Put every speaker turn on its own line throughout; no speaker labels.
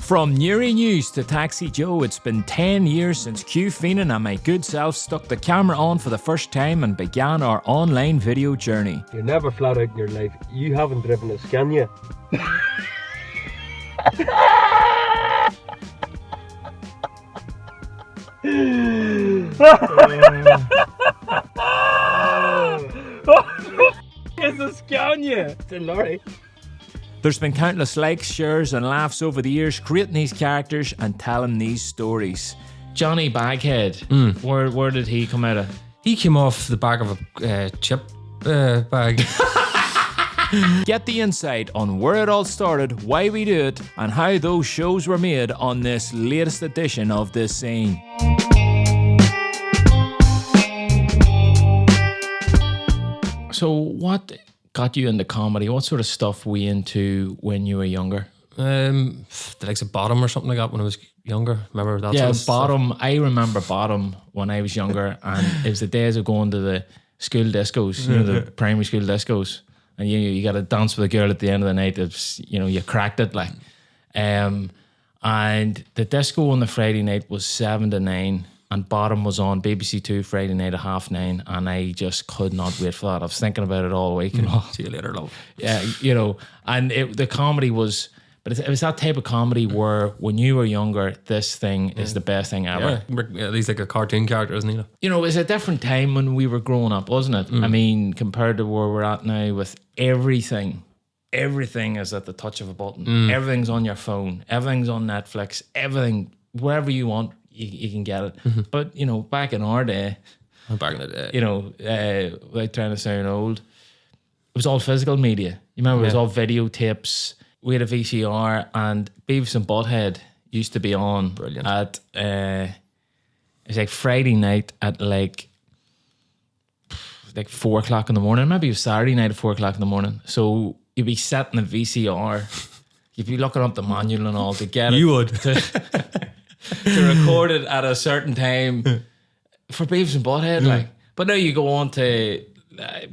From Newry News to TaxiJo, it's been 10 years since Hugh Feenan and my good self stuck the camera on for the first time and began our online video journey.
You're never flat out in your life. You haven't driven a Scania. It's a Scania. It's a lorry.
There's been countless likes, shares and laughs over the years creating these characters and telling these stories. Johnny Baghead, where did he come out of?
He came off the back of a chip bag.
Get the insight on where it all started, why we do it, and how those shows were made on this latest edition of This Scene. So what got you into comedy? What sort of stuff were you into when you were younger?
The likes of Bottom or something like that when I was younger. Remember that?
Yeah,
sort of
Bottom. I remember Bottom when I was younger, and it was the days of going to the school discos, you know, the primary school discos, and you got to dance with a girl at the end of the night. It's, you know, you cracked it like. And the disco on the Friday night was 7 to 9. And Bottom was on BBC Two Friday night at 9:30, and I just could not wait for that. I was thinking about it all week. And
See you later, love.
yeah, you know, and the comedy was, but it was that type of comedy where when you were younger, this thing is the best thing ever.
Yeah, he's like a cartoon character, isn't he?
You know, it was a different time when we were growing up, wasn't it? I mean, compared to where we're at now with everything. Everything is at the touch of a button. Everything's on your phone. Everything's on Netflix. Everything, wherever you want, you can get it. But, you know, back in our day,
Back in the day.
you know, without trying to sound old, it was all physical media. You remember, it was all videotapes. We had a VCR, and Beavis and Butthead used to be on.
Brilliant.
At, it was like Friday night at like 4 o'clock in the morning. Maybe it was Saturday night at 4 o'clock in the morning. So you'd be setting the VCR. You'd be looking up the manual and all to get it.
You would.
To record it at a certain time for Beavis and Butthead, like. But now you go on to,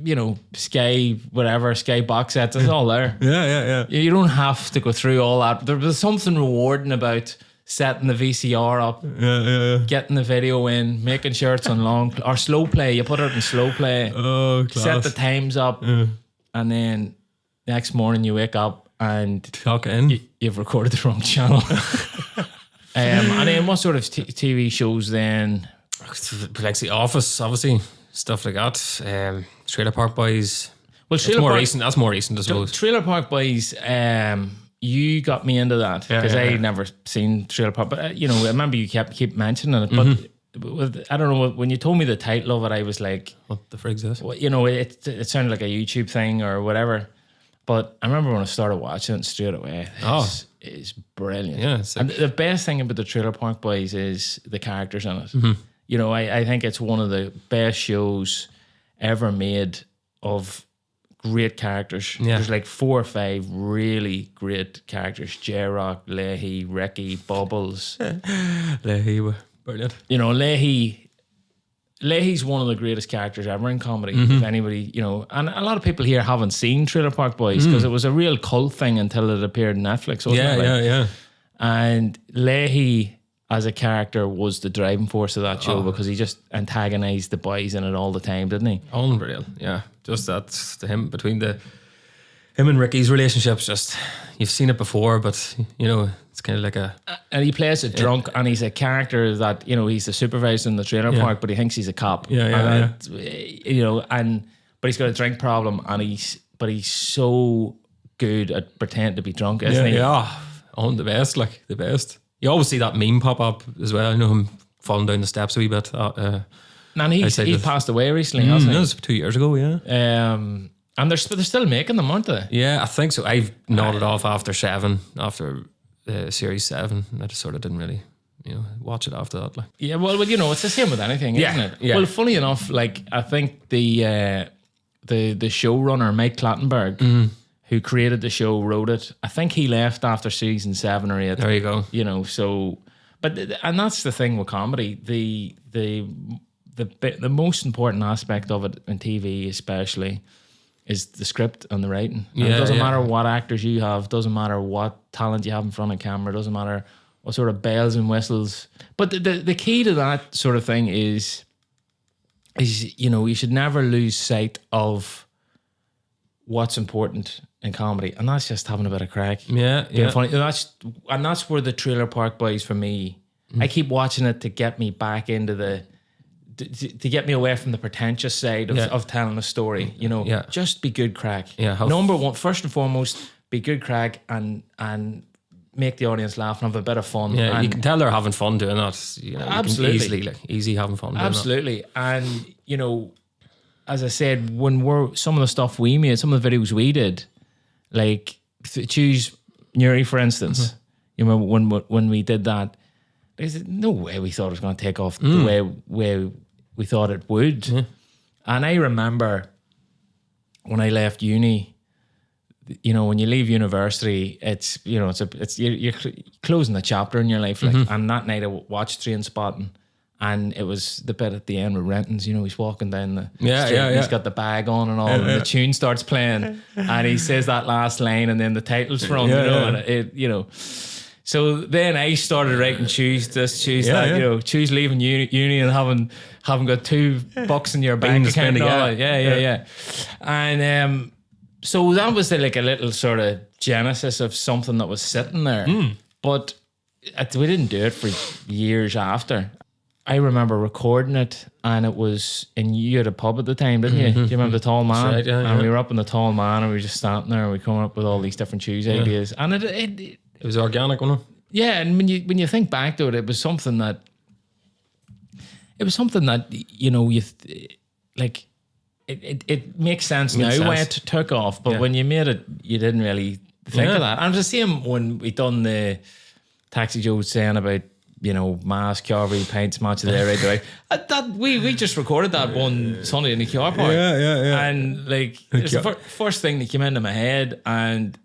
you know, Sky, whatever, Sky box sets, it's all there.
Yeah.
You don't have to go through all that. There was something rewarding about setting the VCR up, getting the video in, making sure it's on long or slow play. You put it in slow play,
Oh, class.
set the times up, and then next morning you wake up and
Tuck in.
you've recorded the wrong channel. And then what sort of TV shows then?
Like The Office, obviously. Stuff like that. Trailer Park Boys.
Well,
That's more recent. That's more recent, I suppose.
Trailer Park Boys, you got me into that because I never seen Trailer Park. But, you know, I remember you keep mentioning it. But I don't know, when you told me the title of it, I was like,
What the frig's this?
well, you know, it sounded like a YouTube thing or whatever. But I remember when I started watching it straight away. It's brilliant.
Yeah, it's
and the best thing about the Trailer Park Boys is the characters in it. You know, I think it's one of the best shows ever made of great characters.
Yeah.
There's like 4 or 5 really great characters. J-Rock, Leahy, Ricky, Bubbles.
Leahy, brilliant.
You know, Leahy's one of the greatest characters ever in comedy. If anybody, you know, and a lot of people here haven't seen Trailer Park Boys because it was a real cult thing until it appeared on Netflix. Wasn't it? Like,
Yeah.
And Leahy as a character was the driving force of that show because he just antagonized the boys in it all the time, didn't he?
Unreal, yeah. Just that's him and Ricky's relationships. Just you've seen it before, but you know it's kind of like a.
And he plays a drunk, and he's a character that, you know, he's the supervisor in the trailer park, but he thinks he's a cop.
Yeah.
You know, but he's got a drink problem, and he's so good at pretending to be drunk, isn't he?
Yeah, on the best. You always see that meme pop up as well. I know him falling down the steps a wee bit.
And he's passed away recently, hasn't he?
It was 2 years ago, yeah.
And they're still making them, aren't they?
Yeah, I think so. I've nodded off after series 7. I just sort of didn't really, you know, watch it after that. Like.
Yeah, well, you know, it's the same with anything, isn't it?
Yeah.
Well, funny enough, like I think the showrunner Mike Clattenburg, who created the show, wrote it. I think he left after season 7 or 8.
There you go.
You know, so, and that's the thing with comedy. The most important aspect of it in TV, especially, is the script and the writing. And it doesn't matter what actors you have, doesn't matter what talent you have in front of camera, doesn't matter what sort of bells and whistles. But the key to that sort of thing is you should never lose sight of what's important in comedy, and that's just having a bit of crack. Being funny. And that's where the Trailer Park Boys for me. I keep watching it to get me back into to get me away from the pretentious side of telling a story. Just be good crack. Number one, first and foremost, be good crack and make the audience laugh and have a bit of fun.
Yeah,
and
you can tell they're having fun doing that.
Absolutely,
easy having fun. Doing
absolutely, that. And as I said, when some of the stuff we made, some of the videos we did, like choose Newry for instance. You remember when we did that? There's no way we thought it was going to take off the way we thought it would. Yeah. And I remember when I left uni, when you leave university, it's you're closing a chapter in your life. Like, and that night I watched Trainspotting, and it was the bit at the end with Renton's. He's walking down the street, and he's got the bag on and all, and the tune starts playing, and he says that last line, and then the title's from, and it. So then I started writing choose that, choose leaving uni and having got $2 in your bank account. And so that was like a little sort of genesis of something that was sitting there. But we didn't do it for years after. I remember recording it, and it was you had a pub at the time, didn't you? Do you remember the Tall Man?
That's right,
and we were up in the Tall Man, and we were just standing there, and we coming up with all these different choose ideas, and it
was organic, wasn't it?
Yeah, and when you think back to it, it was something that it makes sense now why it took off, but when you made it, you didn't really think of that. And it was the same when we done the TaxiJo saying about Mass, Carvery, Pints, Match of the Air, right? That we just recorded that one Sunday in the car park. And it's the first thing that came into my head, and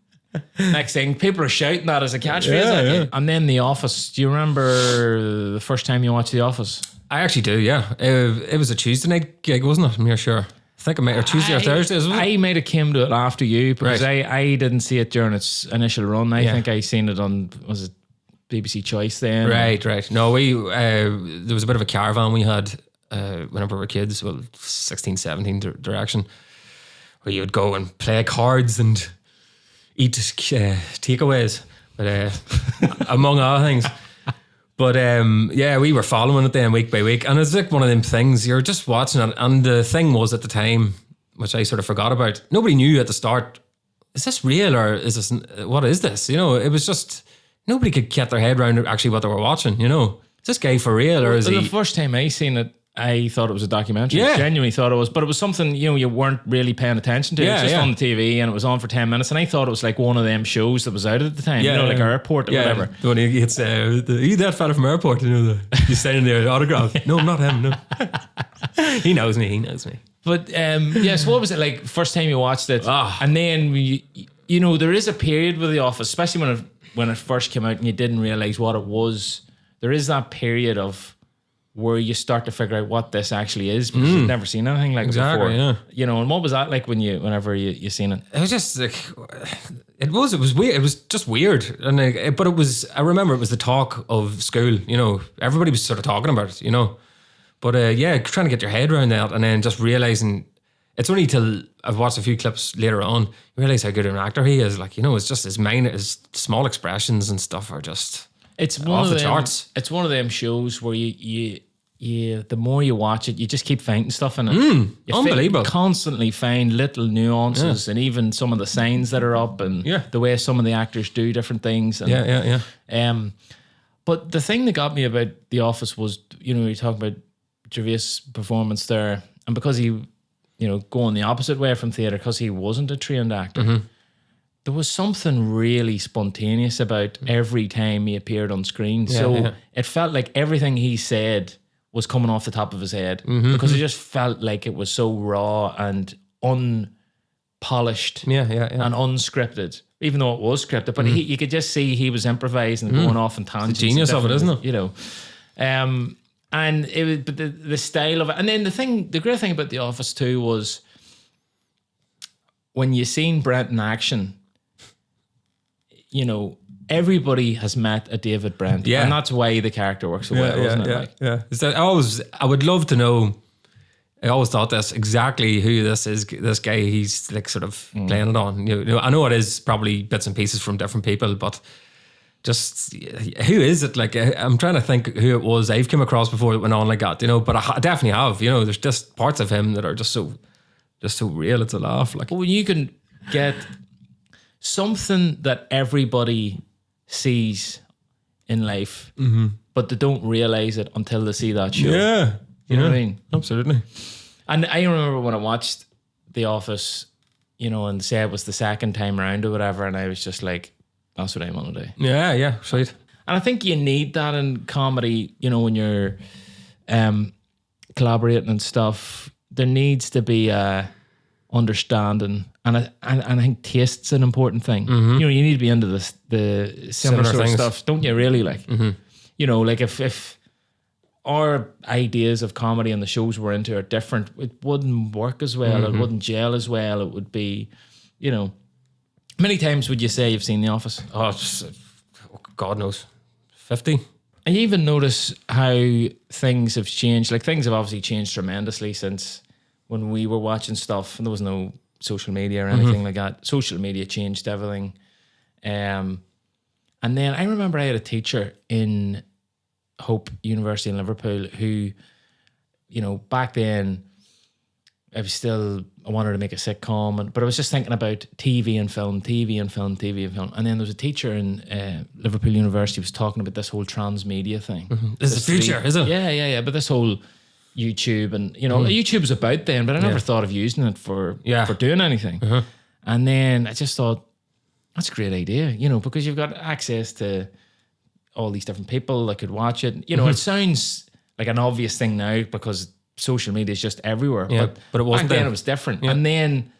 next thing, people are shouting that as a catchphrase at you. And then The Office. Do you remember the first time you watched The Office?
I actually do, yeah. It was a Tuesday night gig, wasn't it? I'm not sure. I think or Tuesday or Thursday, wasn't it?
I might have came to it after you, because I didn't see it during its initial run. I think I seen it on, was it BBC Choice then?
Right. No, there was a bit of a caravan we had whenever we were kids, 16, 17 direction, where you would go and play cards and eat takeaways, but among other things. But we were following it then week by week, and it's like one of them things, you're just watching it, and the thing was at the time, which I sort of forgot about, nobody knew at the start, is this real or is this, what is this? It was just, nobody could get their head around actually what they were watching, Is this guy for real, or is he?
The first time I seen it, I thought it was a documentary. I genuinely thought it was, but it was something, you weren't really paying attention to. It was just on the TV, and it was on for 10 minutes, and I thought it was like one of them shows that was out at the time, like Airport or whatever.
When he gets, you that fella from Airport, he's signing the autograph. No, not him, no. He knows me.
But, so what was it like first time you watched it? And then, there is a period with The Office, especially when it first came out and you didn't realise what it was. There is that period of where you start to figure out what this actually is, because you've never seen anything like it before. And what was that like whenever you seen it?
It was just like, it was weird. It was just weird. And I remember it was the talk of school, everybody was sort of talking about it, but trying to get your head around that, and then just realizing, it's only till I've watched a few clips later on, you realize how good an actor he is. Like, it's just his small expressions and stuff are just, it's one off the charts.
It's one of them shows where you the more you watch it, you just keep finding stuff in it. You
unbelievable.
Constantly find little nuances, and even some of the signs that are up, and the way some of the actors do different things. And, but the thing that got me about The Office was, you're talking about Gervais' performance there, and because he, going the opposite way from theatre, because he wasn't a trained actor. There was something really spontaneous about every time he appeared on screen. It felt like everything he said was coming off the top of his head, because it just felt like it was so raw and unpolished and unscripted, even though it was scripted. But you could just see he was improvising, going off in tangents.
It's the genius of it, isn't it?
And it was, but the style of it. And then the great thing about The Office too was, when you seen Brent in action, you know, everybody has met a David Brent.
Yeah.
And that's why the character works so well, isn't it? Like,
yeah. Is that I would love to know. I always thought this exactly who this is. This guy, he's like sort of playing it on. You know, I know it is probably bits and pieces from different people, but just who is it? Like, I'm trying to think who it was I've come across before that went on like that. You know, but I definitely have. You know, there's just parts of him that are just so real. It's a laugh. Like,
when you can get something that everybody sees in life, but they don't realize it until they see that show.
yeah,
You know what I mean?
Absolutely.
And I remember when I watched The Office, you know, and say it was the second time around or whatever, and I was just like, that's what I want to do.
Yeah, sweet.
And I think you need that in comedy, you know, when you're collaborating and stuff. There needs to be a understanding, and I think taste's an important thing. You know, you need to be into the similar sort of
things.
stuff, don't you? Really, like, you know, like if our ideas of comedy and the shows we're into are different, it wouldn't work as well. It wouldn't gel as well. It would be, you know, many times would you say you've seen The Office?
Oh, God knows, 50.
And you even notice how things have changed. Like, things have obviously changed tremendously since when we were watching stuff, and there was no social media or anything like that. Social media changed everything. And then I remember I had a teacher in Hope University in Liverpool who, you know, back then I wanted to make a sitcom, but I was just thinking about TV and film. And then there was a teacher in Liverpool University who was talking about this whole transmedia thing.
This is the future, is it?
Yeah. But this whole YouTube, and you know, YouTube was about then, but I never thought of using it for doing anything. And then I just thought, that's a great idea, you know, because you've got access to all these different people that could watch it. You know, it sounds like an obvious thing now because social media is just everywhere.
Yeah, but it wasn't
back then.
then.
It was different.
Yeah.
And then,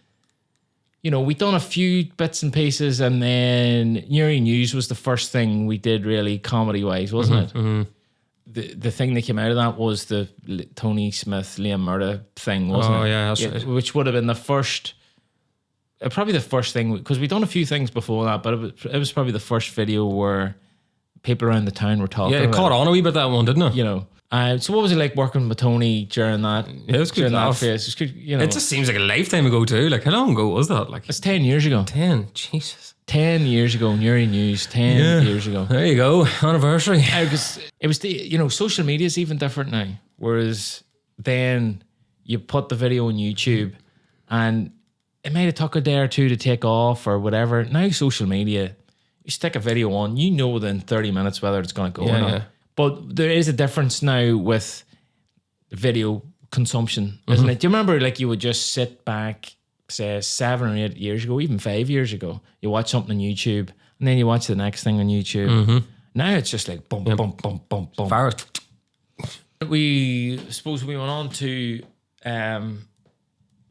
you know, we'd done a few bits and pieces, and then Newry News was the first thing we did really comedy-wise, wasn't it? The thing that came out of that was the Tony Smith, Liam Murda thing, wasn't it?
Oh, yeah, that's right.
Which would have been the first, probably the first thing, because we'd done a few things before that, but it was probably the first video where people around the town were talking
Yeah, it
about
caught on a wee bit, that one, didn't it?
you know. So what was it like working with Tony during that?
Yeah, it was good
during that
laugh.
phase? It was good, you know.
It just seems like a lifetime ago too. Like, how long ago was that? Like,
It's 10 years ago.
10. Jesus.
10 years ago, Newry News, 10 years ago.
There you go. Anniversary.
Because it was, you know, social media is even different now. Whereas then you put the video on YouTube and it might have took a day or two to take off or whatever. Now social media, you stick a video on, you know within 30 minutes whether it's going to go or not.
Yeah.
But there is a difference now with video consumption, isn't it? Do you remember, like, you would just sit back, say 7 or 8 years ago, even 5 years ago, you watch something on YouTube and then you watch the next thing on YouTube. Now it's just like boom, boom, boom, boom, boom.
Fire.
We suppose we went on to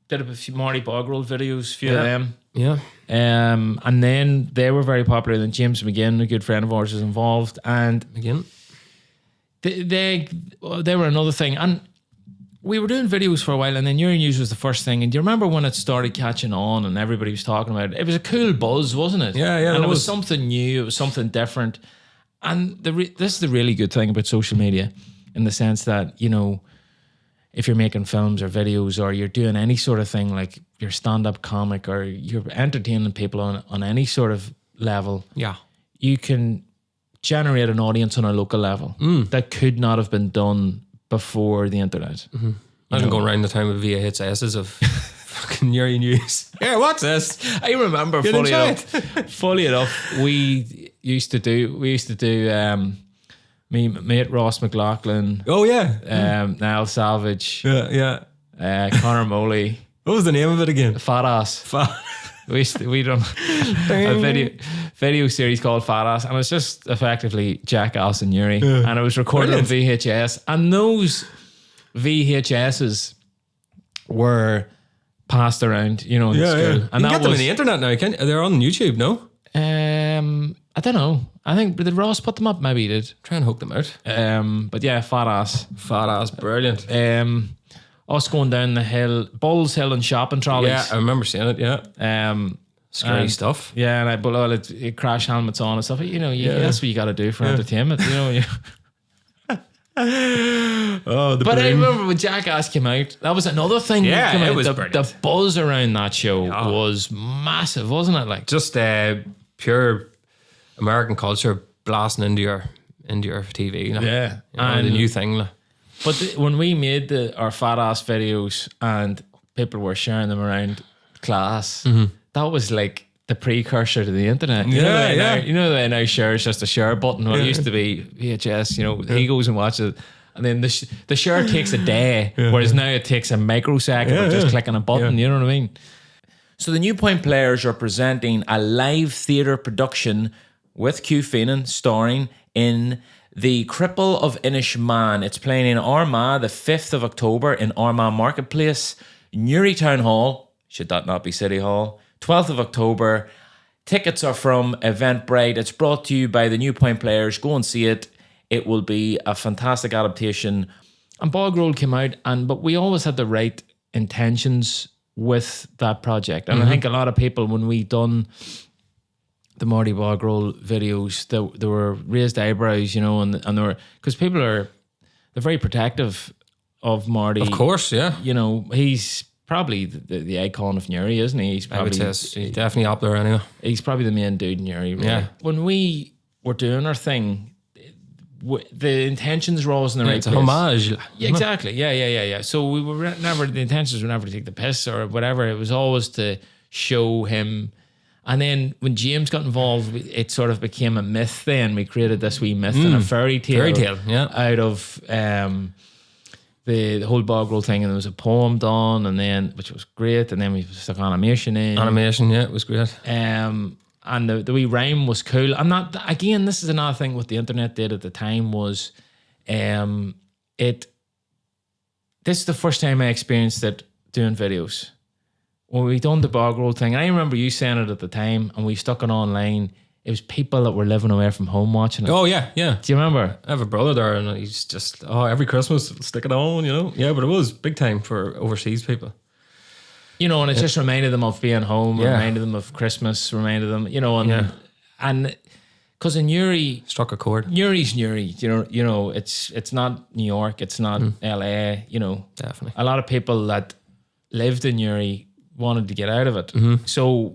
did a few Marty Bogroll videos, a few of them.
Yeah.
And then they were very popular. Then James McGinn, a good friend of ours, was involved, and
Again.
they were another thing. And we were doing videos for a while, and then Newry News was the first thing. And do you remember when it started catching on and everybody was talking about it? It was a cool buzz, wasn't it?
Yeah,
And it was
was.
something new. It was something different. And this is the really good thing about social media, in the sense that, you know, if you're making films or videos or you're doing any sort of thing, like you're stand-up comic or you're entertaining people on any sort of level,
Yeah.
you can generate an audience on a local level that could not have been done before the internet.
Imagine going around the time with VHSs of fucking Newry News. Here, what's this?
I remember,
Get
fully
inside.
enough, we used to do me mate Ross McLaughlin,
Oh, yeah.
Niall Savage,
Yeah.
Connor Moley,
What was the name of it again?
Fat Ass. We done a video series called Fat Ass, and it's just effectively Jackass and Newry, and it was recorded on VHS, and those VHSs were passed around, you know, in the school.
Yeah.
And
you can
that
get them on
was,
the internet now, can't you? They're on YouTube, no?
I don't know. I think, did Ross put them up? Maybe he did.
Try and hook them out.
But yeah, Fat Ass.
Fat ass, brilliant.
us going down the hill, Bulls Hill and shopping trolleys.
Yeah, I remember seeing it. Yeah, scary stuff.
Yeah, and it crash helmets on and stuff. You know, that's what you got to do for entertainment. You know. But I remember when Jackass came out, that was another thing.
Yeah,
that came
it
out.
was
the
brilliant.
buzz around that show was massive, wasn't it? Like
Just pure American culture blasting into your TV. Like,
Yeah.
you know, the new thing. Like.
But when we made our fat ass videos and people were sharing them around class, that was like the precursor to the internet. You know they now share is just a share button. Well, it used to be VHS. You know, he goes and watches it, and then the share takes a day, whereas now it takes a microsecond of just clicking a button. You know what I mean? So the Newpoint Players are presenting a live theatre production with Hugh Feenan starring in the Cripple of Inishman. It's playing in Armagh the 5th of October in Armagh Marketplace, Newry Town Hall, should that not be City Hall, 12th of October. Tickets are from Eventbrite. It's brought to you by the Newpoint Players. Go and see it. It will be a fantastic adaptation. And Bogroll came out, but we always had the right intentions with that project. And I think a lot of people, when we done the Marty Bogroll videos, there were raised eyebrows, you know, and they were, because people they're very protective of Marty.
Of course, yeah.
You know, he's probably the icon of Newry, isn't he? He's
I would
probably,
say he's definitely up there anyway.
He's probably the main dude in Newry, really.
Yeah.
When we were doing our thing, the intentions were always in the right
It's a
place.
homage.
Yeah, exactly. Yeah. So we were the intentions were never to take the piss or whatever. It was always to show him. And then when James got involved, it sort of became a myth then. We created this wee myth and a fairy tale
yeah.
out of the whole Bogroll thing. And there was a poem done, and then, which was great. And then we stuck animation in.
Animation, yeah, it was great.
And the wee rhyme was cool. I'm not, again, this is another thing what the internet did at the time was this is the first time I experienced it doing videos. When we done the Bogroll thing, I remember you saying it at the time, and we stuck it online. It was people that were living away from home watching it.
Oh, yeah.
Do you remember?
I have a brother there, and he's just, every Christmas, stick it on, you know? Yeah, but it was big time for overseas people.
You know, and it just reminded them of being home, reminded them of Christmas, reminded them, you know, and because in Newry,
struck a chord.
Newry's Newry, you know, it's not New York, it's not LA, you know.
Definitely.
A lot of people that lived in Newry wanted to get out of it. So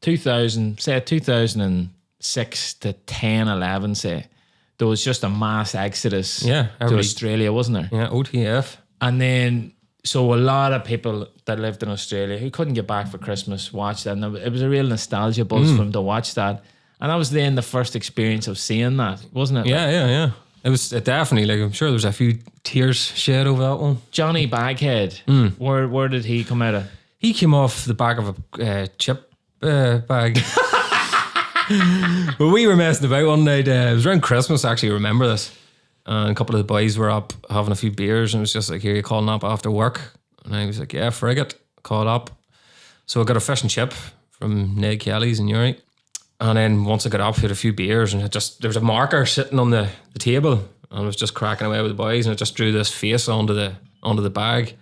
2006 to 11, say, there was just a mass exodus to Australia, wasn't there?
Yeah, OTF.
And then, so a lot of people that lived in Australia who couldn't get back for Christmas watched that. And it was a real nostalgia buzz for them to watch that. And that was then the first experience of seeing that, wasn't it?
Yeah. It was definitely, like, I'm sure there was a few tears shed over that one.
Johnny Baghead, where did he come out of?
He came off the back of a chip bag. Well, we were messing about one night. It was around Christmas, actually, I remember this. And a couple of the boys were up having a few beers, and it was just like, here, you calling up after work? And I was like, yeah, frigate, called up. So I got a fish and chip from Ned Kelly's in Newry. And then once I got up, we had a few beers, and there was a marker sitting on the table, and I was just cracking away with the boys, and I just drew this face onto the bag.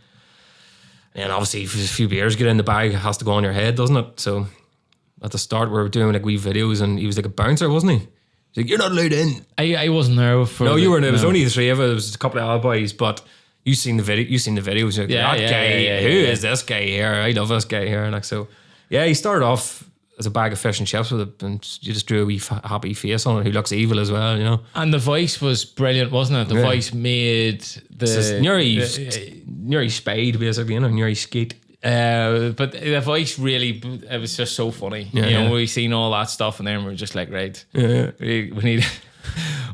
And obviously, if a few beers get in the bag, it has to go on your head, doesn't it? So at the start, we were doing like wee videos, and he was like a bouncer, wasn't he? He's like, you're not allowed in.
I wasn't there for.
No, you weren't. It was only the three of us. There was a couple of other boys, but you seen the video. You seen the videos. You're like, Who is this guy here? I love this guy here. And like, so, yeah, he started off as a bag of fish and chips with it, and you just drew a wee happy face on it, who looks evil as well, you know.
And the voice was brilliant, wasn't it? The voice made the
Newry Spade, basically, you know, Newry Skeet.
But the voice really, it was just so funny. You know, we seen all that stuff, and then we were just like, right, we need to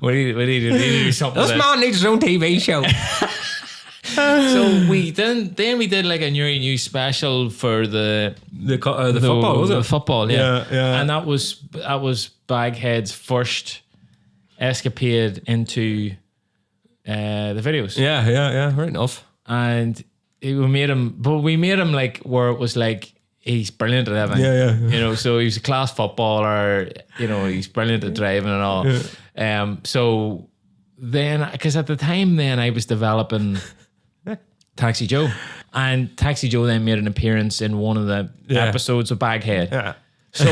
do something.
This man needs his own TV show.
So we did like a Newry News special for the
football, was it?
The football,
yeah.
And that was Baghead's first escapade into the videos.
Yeah, right enough.
And we made him like where it was like he's brilliant at everything.
Yeah.
You know, so he's a class footballer. You know, he's brilliant at driving and all. So then, because at the time then I was developing Taxi Joe. And Taxi Joe then made an appearance in one of the episodes of Baghead.
Yeah.
So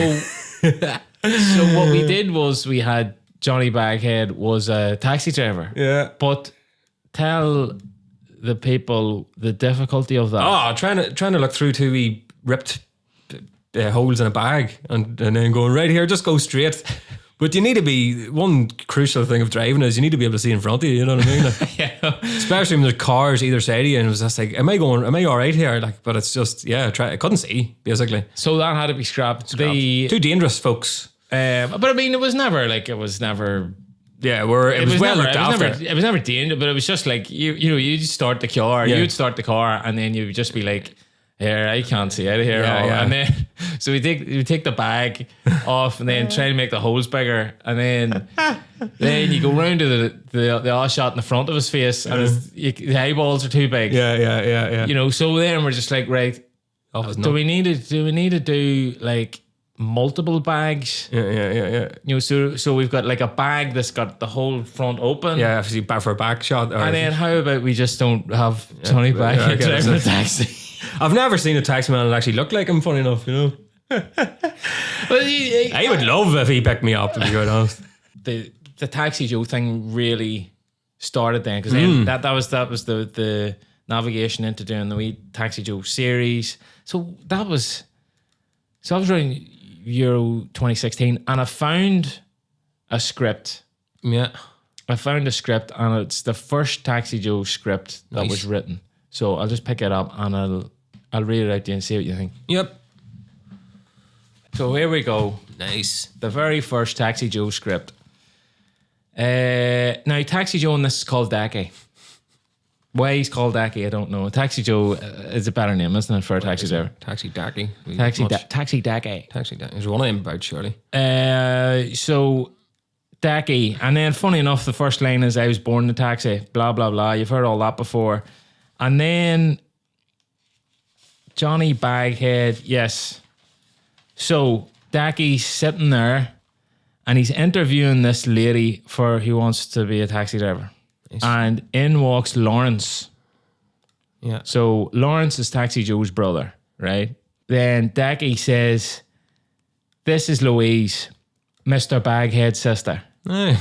what we did was we had Johnny Baghead was a taxi driver.
Yeah.
But tell the people the difficulty of that.
Oh, trying to look through two wee ripped holes in a bag and then going, right here, just go straight. But you need to be, one crucial thing of driving is you need to be able to see in front of you, you know what I mean? Like,
Yeah.
especially when there's cars either side of you, and it was just like, am I all right here? Like, but it's just, I couldn't see, basically.
So that had to be scrapped.
Too dangerous, folks.
But I mean, it was never.
Yeah, it was well looked after.
It was never dangerous, but it was just like you'd start the car, you'd start the car, and then you'd just be like, "Here, I can't see out of here."
Yeah.
And then so we take the bag off, and then try to make the holes bigger, and then you go round to the eye shot in the front of his face, and the eyeballs are too big.
Yeah.
You know, so then we're just like, right, do we need to do like multiple bags?
Yeah.
You know, so we've got like a bag that's got the whole front open.
Yeah, if you back for a back shot.
And then how about we just don't have Johnny Baghead driving a taxi?
I've never seen a taxi man that actually looked like him, funny enough, you know.
Well,
I would love if he picked me up, to be quite honest.
the Taxi Joe thing really started then, because then that was the navigation into doing the wee Taxi Joe series. So I was running Euro 2016, and I found a script.
Yeah.
I found a script, and it's the first Taxi Joe script that was written. So I'll just pick it up and I'll read it out to you and see what you think.
Yep.
So here we go.
Nice.
The very first Taxi Joe script. Now Taxi Joe, and this is called Daki. Why he's called Daki, I don't know. Taxi Joe is a better name, isn't it, for a taxi driver?
Taxi Daki.
Taxi Daki.
Taxi Daki. There's one of them about, surely.
So Daki, and then funny enough, the first line is I was born in a taxi, blah, blah, blah. You've heard all that before. And then Johnny Baghead, yes. So Daki's sitting there and he's interviewing this lady for who wants to be a taxi driver. Nice. And in walks Lawrence.
Yeah.
So Lawrence is Taxi Joe's brother, right? Then Daki says, "This is Louise, Mr. Baghead's sister."
Hey.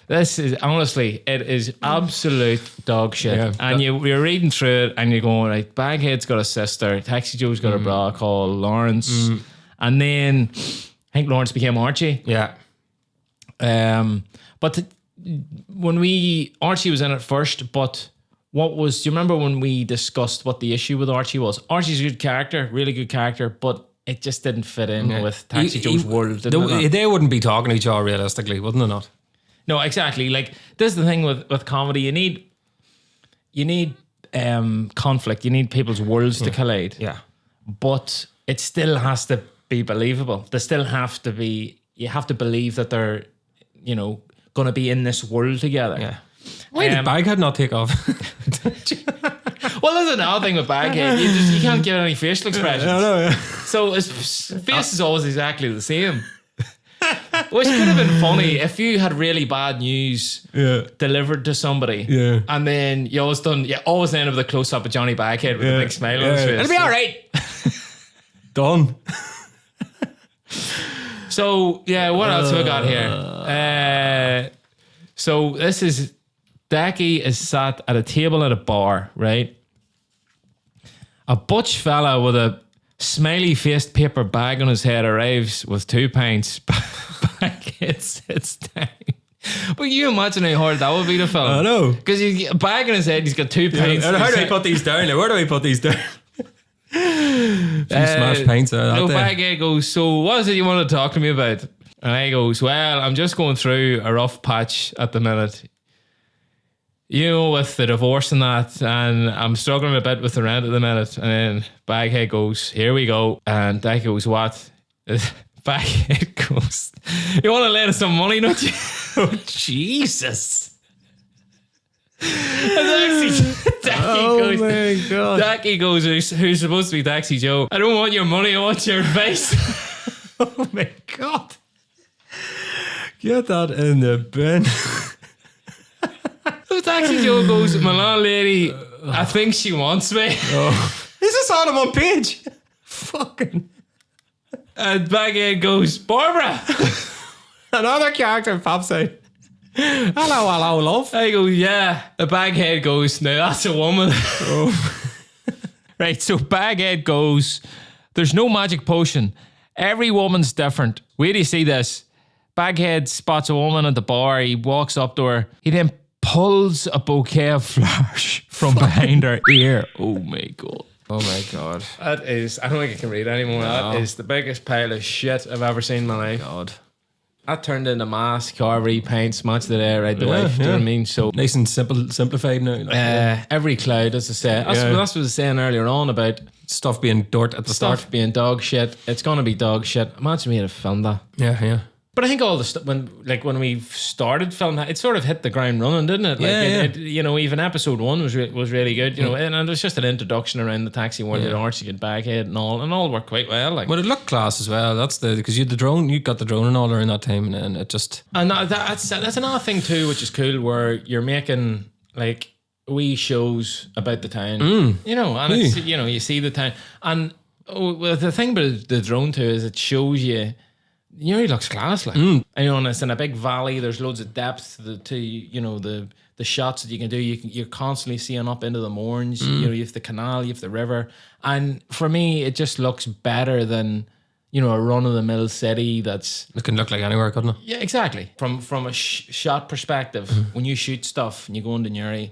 This is, honestly, it is absolute dog shit.
Yeah.
And you're reading through it and you're going, like, Baghead's got a sister, Taxi Joe's got a brother called Lawrence. And then I think Lawrence became Archie.
Yeah.
But when Archie was in it first, but do you remember when we discussed what the issue with Archie was? Archie's a good character, really good character, but it just didn't fit in with Taxi Joe's world.
They wouldn't be talking to each other realistically, wouldn't they not?
No, exactly. Like, this is the thing with comedy. You need conflict. You need people's worlds to collide.
Yeah.
But it still has to be believable. They still have to be. You have to believe that they're, going to be in this world together.
Yeah. Why did Baghead not take off?
Well, there's another thing with Baghead. You can't give any facial expressions.
I know, yeah.
So his face is always exactly the same. Which could have been funny if you had really bad news delivered to somebody, and then you always end up with a close up of Johnny Baghead with a big smile on his face. It'll be all right.
Done.
So what else have we got here? So this is Daki is sat at a table at a bar, right? A butch fella with a smiley faced paper bag on his head arrives with 2 pints. Baghead sits down. But you imagine how hard that would be to film.
I know.
Because he's got a bag in his head, he's got 2 pints.
How do I put these down? Where do I put these down? Smashed pints out
no,
there.
Baghead goes, "So what is it you want to talk to me about?" And I goes, "Well, I'm just going through a rough patch at the minute. With the divorce and that, and I'm struggling a bit with the rent at the minute." And then Baghead goes, "Here we go." And Daki goes, "What?" Baghead goes, "You want to lend us some money, don't you?"
Oh, Jesus.
My God. Daki goes, who's supposed to be Taxi Joe? "I don't want your money, I want your advice."
Oh my God. Get that in the bin.
So Taxi Joe goes, "My landlady I think she wants me.
Is this on him on page? Fucking.
And Baghead goes, Barbara.
Another character pops out. Hello, love.
I go, yeah. The Baghead goes, now that's a woman. Right, so Baghead goes, there's no magic potion. Every woman's different. Where do you see this? Baghead spots a woman at the bar. He walks up to her. He then pulls a bouquet of flowers from behind her ear. Oh my God.
Oh my God.
That is, I don't think I can read anymore.
No.
That is the biggest pile of shit I've ever seen in my life.
God.
That turned into mass carvery paints, much the day, right? The wife, do you know what I mean? So
Nice and simplified now.
every cloud, as I say. That's what I was saying earlier on about
Stuff being dirt at the
stuff
start.
being dog shit. It's gonna be dog shit. Imagine me to film that.
Yeah.
But I think all the stuff when we started filming, it sort of hit the ground running, didn't it? Like it, you know, even episode 1 was really good. You know, and it was just an introduction around the taxi world, the Archie and Baghead and all worked quite well. Like,
But it looked class as well. That's because you had the drone, you got the drone and all around that time, and it just.
and that's another thing too, which is cool, where you're making like wee shows about the town, you know, and it's, you know, you see the town, and well, the thing about the drone too is it shows you. Newry looks class, like, and, you know, and it's in a big valley. There's loads of depth to you know, the shots that you can do. You're constantly seeing up into the moorings. You know, you have the canal, you have the river, and for me, it just looks better than, you know, a run of the mill city. It
can look like anywhere, couldn't it?
Yeah, exactly. From a shot perspective, when you shoot stuff and you go into Newry,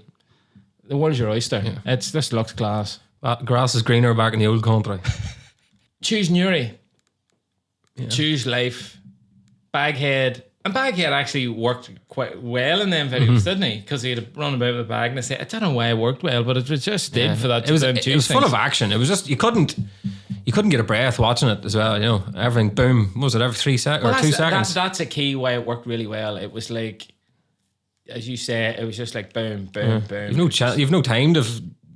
the world's your oyster. Yeah. It just looks class.
Grass is greener back in the old country.
Choose Newry. Yeah. Choose life. Baghead. And Baghead actually worked quite well in them videos, didn't he? Because he'd run about with a bag, and I say, I don't know why it worked well, but it just did for that.
It was full of action. It was just you couldn't get a breath watching it as well. You know, everything boom. What was it every 3 seconds or 2 seconds?
That's a key why it worked really well. It was like, as you say, it was just like boom, boom, boom.
You've no time to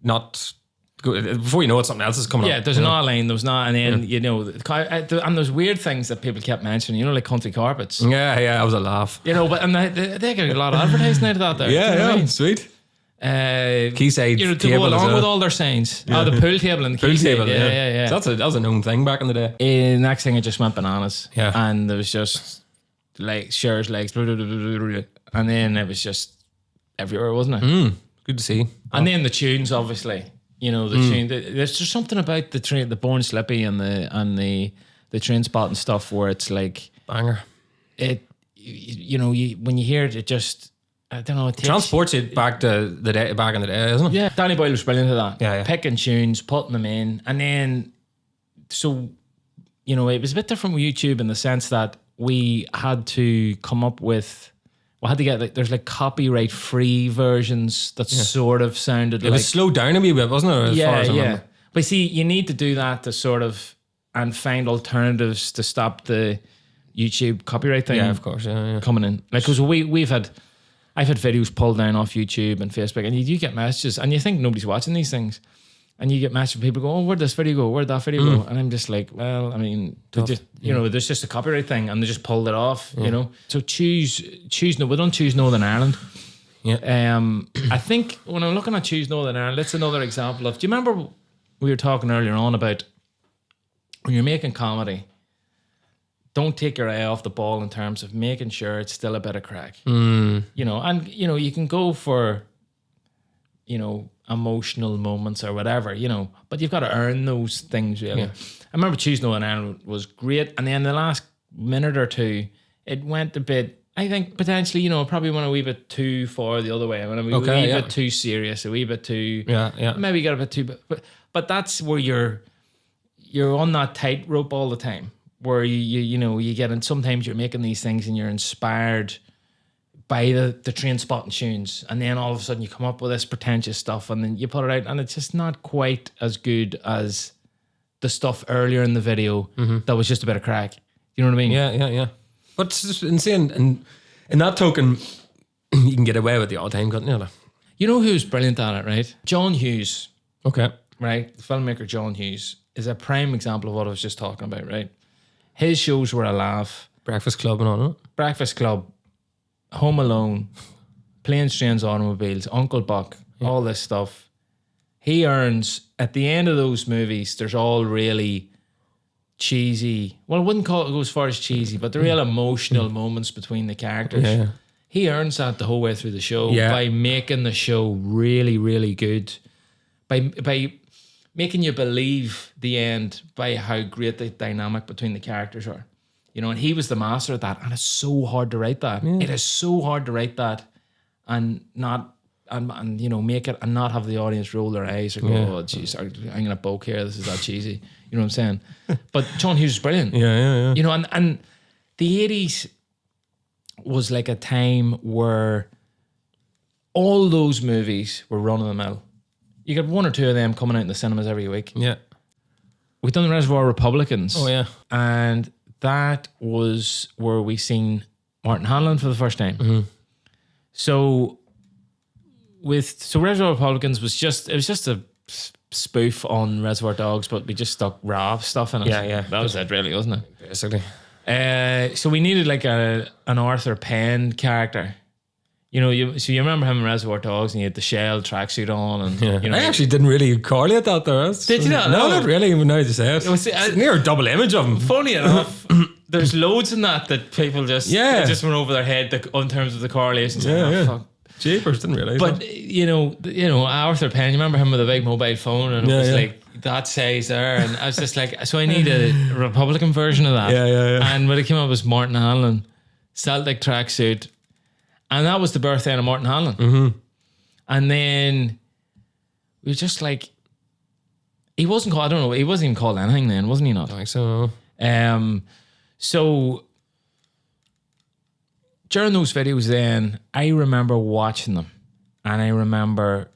not. Before you know it, something else is coming up.
Yeah, there's an line, there was not, and then, you know, and there's weird things that people kept mentioning, you know, like country carpets.
Yeah, that was a laugh.
You know, but and they get a lot of advertising out of that there.
Yeah,
you know what I mean?
Sweet.
Quayside, you know, to go along with all their signs. Yeah. Oh, the pool table and the Quayside.
Pool table, yeah. So that was a known thing back in the day.
Next thing, it just went bananas.
Yeah.
And there was just, like, Cher's legs, blah, blah, blah, blah, blah, and then it was just everywhere, wasn't it?
Good to see.
And then the tunes, obviously. You know, the tune. There's just something about the train, the Born Slippy and the train spot and stuff where it's like
banger.
It, you know, when you hear it, it just, I don't know. It
transports you back to the day, back in the day, isn't it?
Yeah, Danny Boyle was brilliant at that.
Yeah.
Picking tunes, putting them in, and then so, you know, it was a bit different with YouTube in the sense that we had to come up with. We had to get there's like copyright free versions that sort of sounded like.
It was slowed down a wee bit, wasn't it?
Yeah. But see, you need to do that to sort of and find alternatives to stop the YouTube copyright thing.
Yeah, of course. Yeah.
Coming in, like, because I've had videos pulled down off YouTube and Facebook, and you get messages, and you think nobody's watching these things. And you get messages from people go, oh, where'd this video go? Where'd that video go? And I'm just like, well, I mean, you know, there's just a copyright thing, and they just pulled it off, you know. So choose. No, we don't choose Northern Ireland.
Yeah.
I think when I'm looking at choose Northern Ireland, that's another example of. Do you remember we were talking earlier on about when you're making comedy? Don't take your eye off the ball in terms of making sure it's still a bit of crack. You know, and you know you can go for, you know, emotional moments or whatever, you know, but you've got to earn those things, really. I remember Choose Northern Ireland was great, and then the last minute or two, it went a bit, I think, potentially, you know, probably went a wee bit too far the other way. I mean, a wee bit too serious, a wee bit too, maybe got a bit too, but that's where you're on that tightrope all the time, where you know, you get, and sometimes you're making these things and you're inspired by the train spotting tunes, and then all of a sudden you come up with this pretentious stuff, and then you put it out, and it's just not quite as good as the stuff earlier in the video that was just a bit of crack. You know what I mean?
Yeah. But it's just insane, and in that token, you can get away with the odd time, couldn't you?
You know who's brilliant at it, right? John Hughes.
Okay.
Right? The filmmaker John Hughes is a prime example of what I was just talking about, right? His shows were a laugh.
Breakfast Club and all that.
Breakfast Club, Home Alone, Planes, Trains, Automobiles, Uncle Buck, all this stuff. he earns at the end of those movies. There's all really cheesy. Well, I wouldn't go as far as cheesy, but the real emotional moments between the characters.
Yeah.
He earns that the whole way through the show by making the show really, really good. By making you believe the end by how great the dynamic between the characters are. You know, and he was the master of that. And it's so hard to write that. Yeah. It is so hard to write that and not and you know, make it and not have the audience roll their eyes or go, oh jeez, I'm gonna boke here, this is that cheesy. You know what I'm saying? But John Hughes is brilliant.
Yeah.
You know, and the 80s was like a time where all those movies were run of the mill. You got one or two of them coming out in the cinemas every week.
Yeah.
We've done the Reservoir Republicans.
Oh, yeah.
And that was where we seen Martin Hanlon for the first time. Mm-hmm. So Reservoir Republicans was just a spoof on Reservoir Dogs, but we just stuck raw stuff in it.
Yeah.
That was it, really, wasn't it?
Basically.
So we needed like an Arthur Penn character. You know, you remember him in Reservoir Dogs, and he had the shell tracksuit on, and you know,
I actually didn't really correlate that there.
Did you not?
No, not really. Even now you say it. It's near a double image of him.
Funny enough, there's loads in that people just it just went over their head in terms of the correlations. Fuck.
Jeepers, didn't realise.
But
that.
you know, Arthur Penn. You remember him with a big mobile phone, and it was like that size there, and I was just like, so I need a Republican version of that.
Yeah.
And when it came up was Martin Hanlon, Celtic tracksuit. And that was the birthday of Martin Hanlon. Mm-hmm. And then we were just like, he wasn't called, I don't know, he wasn't even called anything then, wasn't he not?
I think so.
So during those videos then, I remember watching them and I remember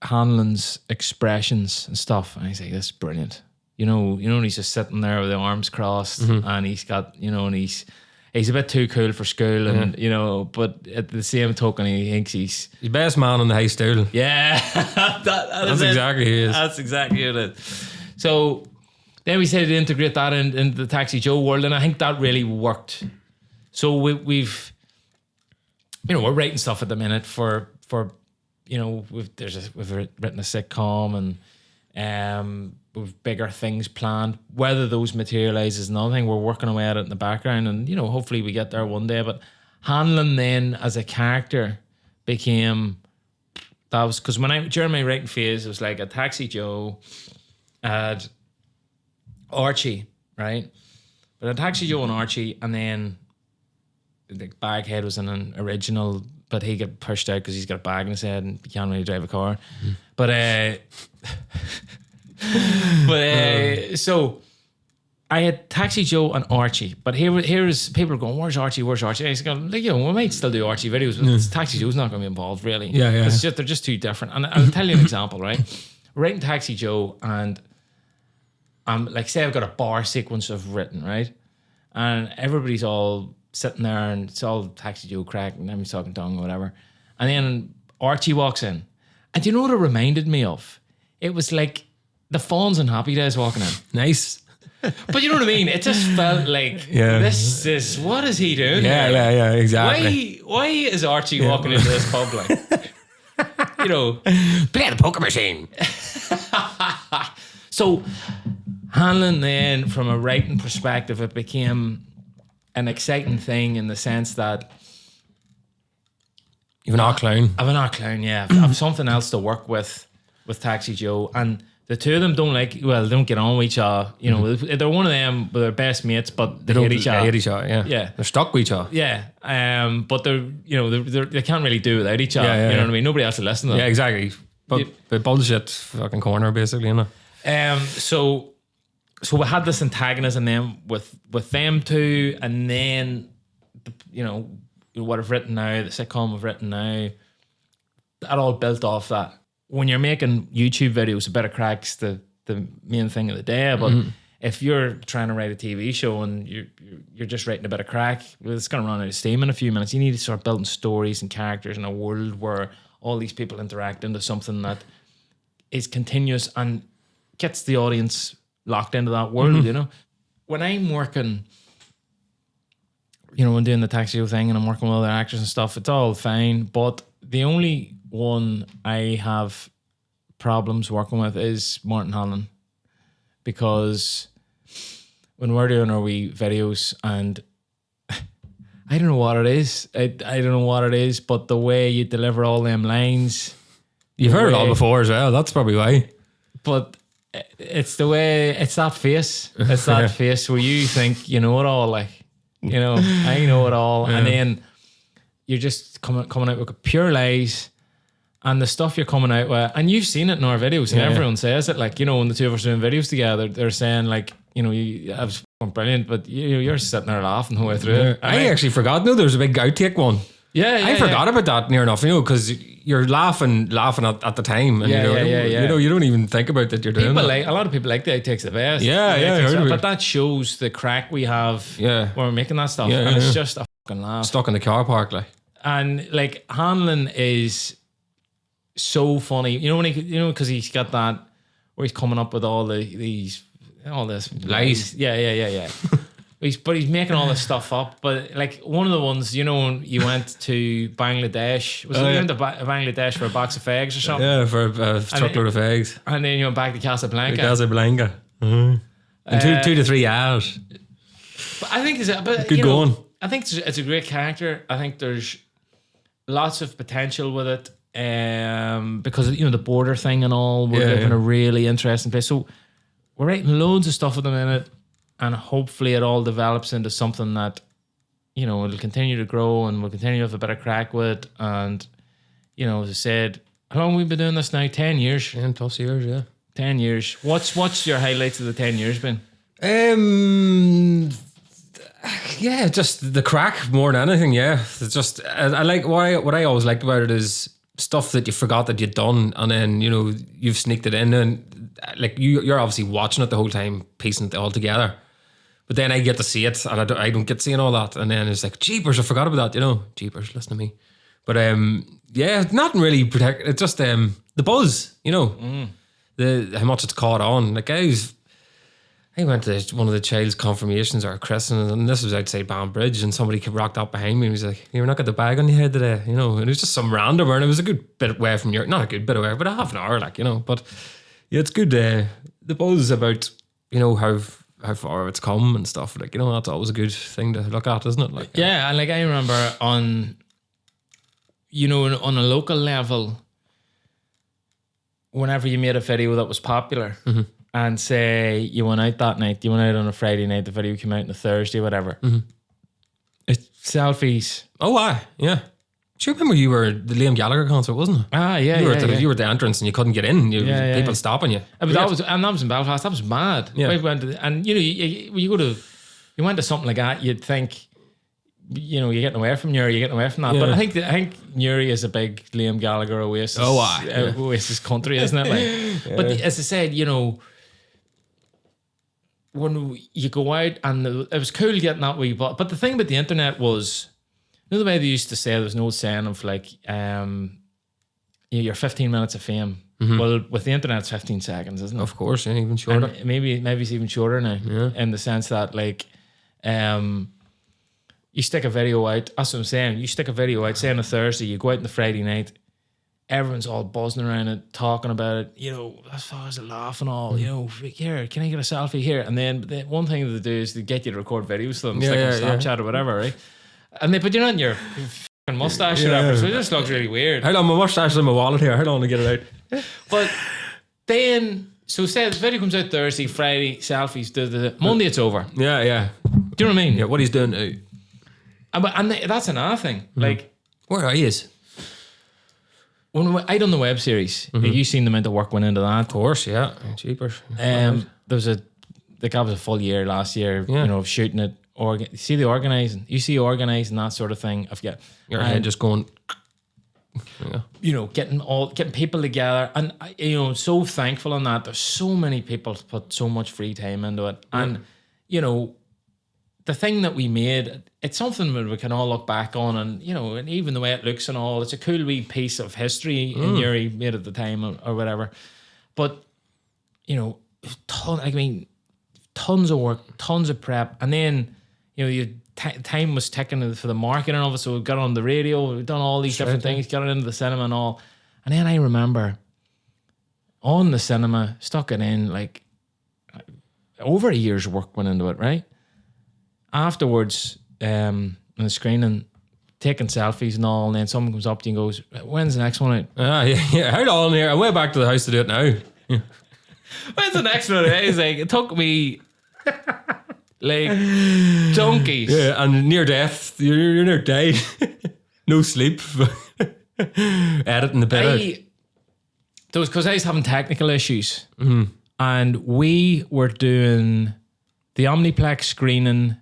Hanlon's expressions and stuff. And I say, this is brilliant. You know, and he's just sitting there with the arms crossed and he's got, you know, and he's a bit too cool for school, and you know, but at the same token, he thinks he's
best man on the high stool.
Yeah,
that's exactly who he is.
That's exactly who it is. So then we said to integrate that into the TaxiJo world, and I think that really worked. So we've, you know, we're writing stuff at the minute for you know, we've written a sitcom and with bigger things planned. Whether those materialize is another thing. We're working away at it in the background, and you know, hopefully we get there one day. But Hanlon then as a character became, that was because during my writing phase, it was like a TaxiJo, had Archie, right? But a TaxiJo and Archie, and then the Baghead was in an original, but he got pushed out because he's got a bag in his head and he can't really drive a car. But so I had TaxiJo and Archie, but here's people are going, where's Archie? I was going, like, you know, we might still do Archie videos, but TaxiJo's not going to be involved really.
Yeah.
It's just, they're just too different. And I'll tell you an example, right? Writing TaxiJo, and I'm like, say I've got a bar sequence of written, right? And everybody's all sitting there and it's all TaxiJo crack and I'm talking tongue or whatever. And then Archie walks in. And do you know what it reminded me of? It was like the Fawns and Happy Days walking in.
Nice.
But you know what I mean? It just felt like, this is, what is he doing?
Yeah, exactly.
Why is Archie walking into this pub like? You know,
play the poker machine.
So Hanlon then, from a writing perspective, it became an exciting thing in the sense that
You've an art clown.
I've an art clown, yeah. I've something else to work with TaxiJo, and the two of them they don't get on with each other. You know, they're one of them, but they're best mates, but they hate each other.
Yeah. They're stuck with each other.
Yeah. But they can't really do without each other. You know what I mean? Nobody else will listen to them.
Yeah, exactly. But bullshit fucking corner, basically, you know.
So we had this antagonism then with them two, and then you know what I've written now, the sitcom I've written now, that all built off that. When you're making YouTube videos, a bit of crack's the main thing of the day. But if you're trying to write a TV show and you're just writing a bit of crack, well, it's going to run out of steam in a few minutes. You need to start building stories and characters in a world where all these people interact into something that is continuous and gets the audience locked into that world, you know? When I'm working, you know, I'm doing the TaxiJo thing and I'm working with other actors and stuff, it's all fine. But the only one I have problems working with is Martin Hanlon, because when we're doing our wee videos, and I don't know what it is. I don't know what it is, but the way you deliver all them lines.
You've heard it all before as well. That's probably why.
But it's the way, it's that face. It's that face where you think you know it all. Like, you know, I know it all. And then you're just coming out with pure lies. And the stuff you're coming out with, and you've seen it in our videos, and everyone says it. Like, you know, when the two of us are doing videos together, they're saying, like, you know, that was fucking brilliant, but you're sitting there laughing the whole way through it.
I actually forgot. No, there's a big outtake one. I forgot about that near enough, you know, because you're laughing at the time, and you know, you don't even think about that you're doing it.
A lot of people like the outtakes the best. But that shows the crack we have when we're making that stuff, and it's just a fucking laugh.
Stuck in the car park, like.
And like Hanlon is so funny, you know, when because he's got that where he's coming up with all this
lies.
Yeah. He's making all this stuff up. But like one of the ones, you know, when you went to Bangladesh, you went to Bangladesh for a box of fags or something?
Yeah, for a truckload of eggs.
And then you went back to Casablanca.
In 2 to 3 hours.
But I think
good going.
I think it's a great character. I think there's lots of potential with it. Because you know the border thing and all, we're living in a really interesting place. So we're writing loads of stuff at the minute, and hopefully it all develops into something that, you know, it'll continue to grow, and we'll continue to have a better crack with. And you know, as I said, how long have we been doing this now? 10 years.
10+ years, yeah.
10 years. What's your highlights of the 10 years been?
Yeah, just the crack more than anything. Yeah, it's just I like what I always liked about it is stuff that you forgot that you'd done, and then, you know, you've sneaked it in, and like you're obviously watching it the whole time, piecing it all together. But then I get to see it, and I don't get seeing all that, and then it's like, jeepers, I forgot about that, you know. Jeepers, listen to me. But yeah, nothing really it's just the buzz, you know, how much it's caught on. Like I went to one of the child's confirmations or christening, and this was outside Banbridge, and somebody rocked up behind me and he was like, "You're not got the bag on your head today," you know. And it was just some randomer, and it was a good bit away from not a good bit away, but a half an hour, like, you know. But yeah, it's good. The buzz about, you know, how far it's come and stuff, like, you know, that's always a good thing to look at, isn't it? Like,
yeah, and like I remember on a local level, whenever you made a video that was popular. And say you went out that night, you went out on a Friday night, the video came out on a Thursday, whatever. It's selfies.
Oh, aye, yeah. Do you remember you were at the Liam Gallagher concert, wasn't it?
Ah, yeah,
You were at the entrance and you couldn't get in. People stopping you.
But that was in Belfast. That was mad.
Yeah.
We went to, and you know, you went to something like that, you'd think, you know, you're getting away from Newry, you're getting away from that. But I think Newry is a big Liam Gallagher Oasis.
Oh, aye.
Oasis country, isn't it? Like, but as I said, you know, when you go out, and it was cool getting that wee, but the thing about the internet was, you know, the way they used to say, there was no saying of like, you're 15 minutes of fame. Well, with the internet, it's 15 seconds, isn't it?
Of course, yeah, even shorter.
And maybe it's even shorter now, in the sense that like, you stick a video out. That's what I'm saying. You stick a video out, say on a Thursday, you go out on the Friday night, everyone's all buzzing around it, talking about it, you know, as far as laughing all, you know, here, can I get a selfie here? And then the one thing that they do is they get you to record videos for them, stick on Snapchat or whatever, right? And they put you on your fucking mustache or whatever, so it just looks really weird.
Hold on, my mustache is in my wallet here. Hold on to get it out.
But then, so say the video comes out Thursday, Friday, selfies, Monday it's over.
Yeah.
Do you know what I mean?
Yeah, what he's doing now.
And that's another thing. Like,
where are you?
When I done the web series, you seen the amount of work went into that.
Of course, yeah. Cheapers.
There was a full year last year, you know, of shooting it. See the organising. You see organising, that sort of thing. I forget.
Your head just going.
You know, getting people together, and you know, so thankful on that. There's so many people put so much free time into it, and you know, the thing that we made, it's something that we can all look back on, and you know, and even the way it looks and all, it's a cool wee piece of history in Newry made at the time or whatever. But you know, tons of work, tons of prep, and then you know, time was ticking for the marketing of it. So we got on the radio, we've done all these different things, got it into the cinema and all. And then I remember on the cinema, stuck it in, like over a year's work went into it, right? Afterwards, in the screening, taking selfies and all, and then someone comes up to you and goes, when's the next one out?
Yeah. How long here? I'm way back to the house to do it now. Yeah.
When's the next one out? He's like, it took me like donkeys.
Yeah, and near death. You're near dead. No sleep. Editing the bit.
Those, because I was having technical issues, and we were doing the Omniplex screening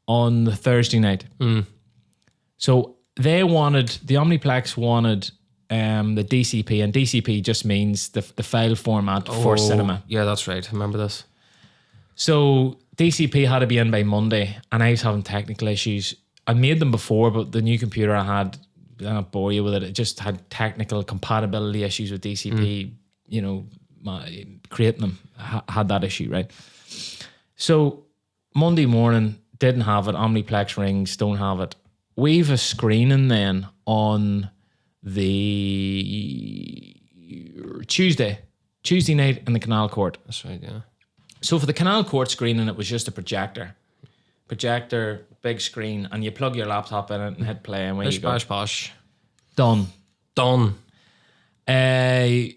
on the Thursday night. So the Omniplex wanted the DCP, and DCP just means the file format for cinema.
Yeah, that's right. I remember this.
So DCP had to be in by Monday, and I was having technical issues. I made them before, but the new computer I had, I don't bore you with it. It just had technical compatibility issues with DCP. You know, creating them had that issue, right? So Monday morning, didn't have it. Omniplex rings, don't have it. We've a screening then on the Tuesday night in the Canal Court.
That's right, yeah.
So for the Canal Court screening, it was just a projector, big screen, and you plug your laptop in it and hit play, and away you go.
Posh.
Done.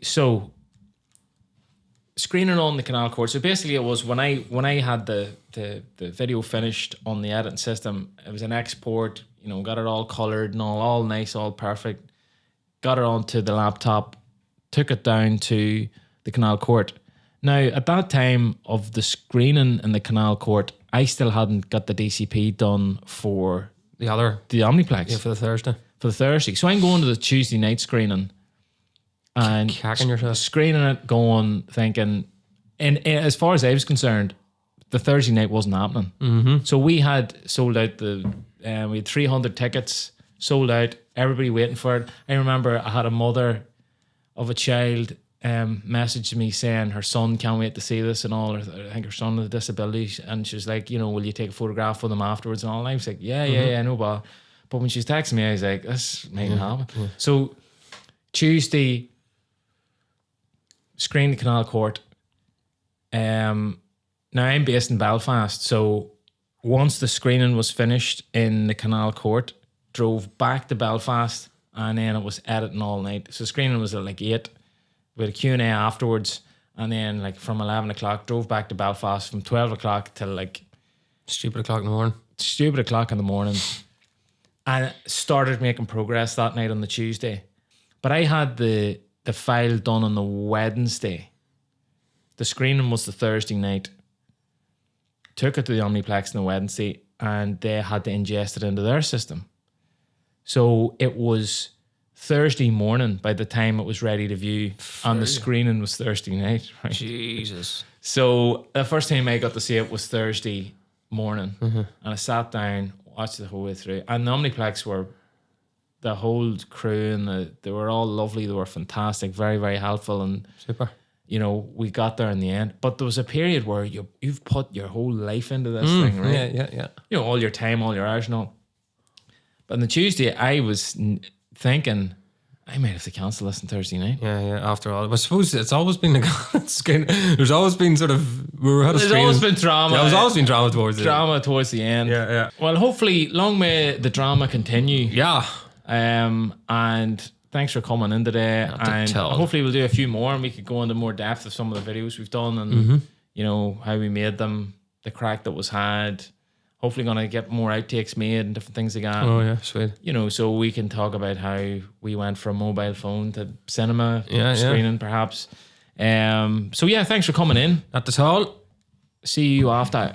So screening on the Canal Court. So basically, it was when I had the video finished on the editing system. It was an export. You know, got it all colored and all nice, all perfect. Got it onto the laptop. Took it down to the Canal Court. Now, at that time of the screening in the Canal Court, I still hadn't got the DCP done for
the
Omniplex.
Yeah, for the Thursday.
So I'm going to the Tuesday night screening and
Cacking yourself.
screening it, going, thinking, and as far as I was concerned, the Thursday night wasn't happening. So we had sold out we had 300 tickets sold out, everybody waiting for it. I remember I had a mother of a child messaged me saying her son can't wait to see this and all. I think her son with a disability, and she was like, you know, will you take a photograph with him afterwards and all? And I was like, yeah, no bother. But when she was texting me, I was like, this mightn't happen. So Tuesday, screen the Canal Court. Now I'm based in Belfast, so once the screening was finished in the Canal Court, drove back to Belfast, and then it was editing all night. So screening was at like 8. We had a Q&A afterwards, and then like from 11 o'clock, drove back to Belfast from 12 o'clock till like
Stupid o'clock in the morning. And started making progress that night on the Tuesday. But I had the file done on the Wednesday. The screening was the Thursday night. Took it to the Omniplex on the Wednesday, and they had to ingest it into their system. So it was Thursday morning by the time it was ready to view, and the screening was Thursday night. Right? Jesus.
So the first time I got to see it was Thursday morning, and I sat down, watched the whole way through. And the Omniplex were, the whole crew, and they were all lovely. They were fantastic, very, very helpful, and
Super.
you know, we got there in the end. But there was a period where you've put your whole life into this thing, right?
Yeah.
You know, all your time, all your hours and all. But on the Tuesday, I was thinking, I might have to cancel this on Thursday night.
Yeah. After all, I suppose it's always been there's always been sort of
There's always been drama.
There's always been drama towards
the end.
Yeah.
Well, hopefully, long may the drama continue.
Yeah.
And thanks for coming in today. And hopefully we'll do a few more, and we could go into more depth of some of the videos we've done, and you know, how we made them, the crack that was had. Hopefully going to get more outtakes made and different things like that.
Oh yeah, sweet.
You know, so we can talk about how we went from mobile phone to cinema screening perhaps. So yeah, thanks for coming in.
Not at all.
See you after.